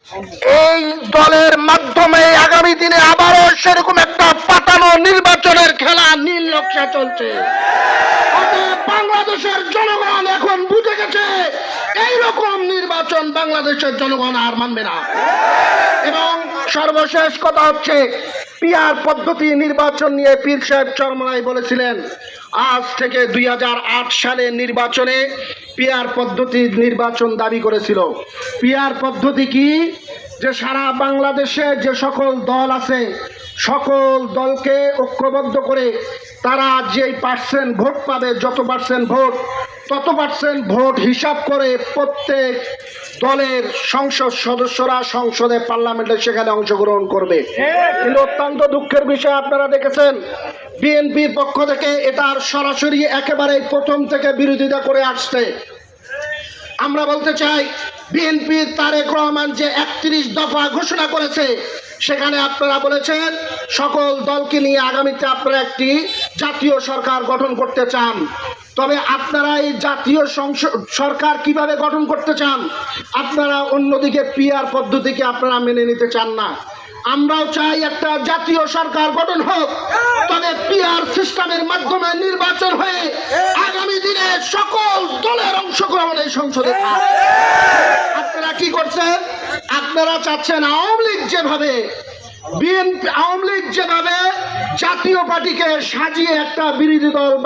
এই দলের মাধ্যমে আগামী দিনে আবারও সেরকম একটা পাতানো নির্বাচনের খেলা নীল নকশা চলছে। বাংলাদেশের জনগণ এখন বুঝে গেছে এইরকম নির্বাচন বাংলাদেশের জনগণ আর মানবে না। এবং সর্বশেষ কথা হচ্ছে, পিআর পদ্ধতি নির্বাচন নিয়ে পীর সাহেব চরমনাই বলেছিলেন আজ থেকে 2008 সালের নির্বাচনে পিআর পদ্ধতি নির্বাচন দাবি করেছিল। পিআর পদ্ধতি কি? যে সারা বাংলাদেশে যে সকল দল আছে সকল দলকে ঐক্যবদ্ধ করে তারা যেই পার্সেন্ট ভোট পাবে, যত পার্সেন্ট ভোট তত পার্সেন্ট ভোট হিসাব করে প্রত্যেক দলের সংসদ সদস্যরা সংসদে পার্লামেন্টে সেখানে অংশগ্রহণ করবে। কিন্তু অত্যন্ত দুঃখের বিষয়, আপনারা দেখেছেন বিএনপির পক্ষ থেকে এটার সরাসরি একেবারে প্রথম থেকে বিরোধিতা করে আসছে। আমরা বলতে চাই, বিএনপির তারেক রহমান যে 31 দফা ঘোষণা করেছে সেখানে আপনারা বলেছেন সকল দলকে নিয়ে আগামীতে আপনারা একটি জাতীয় সরকার গঠন করতে চান। তবে আপনারা এই জাতীয় সরকার কিভাবে গঠন করতে চান? আপনারা অন্যদিকে পিআর পদ্ধতিকে আপনারা মেনে নিতে চান না। আমরাও চাই একটা জাতীয় সরকার গঠন হোক, তবে পিআর সিস্টেমের মাধ্যমে নির্বাচন হয়ে আগামী দিনে সকল দলের অংশগ্রহণে সংসদে থাকবে। আপনারা কি করছেন? আপনারা চাচ্ছেন আওয়ামী লীগ যেভাবে জাতীয় পার্টিকে সাজিয়ে একটা বিরোধী দল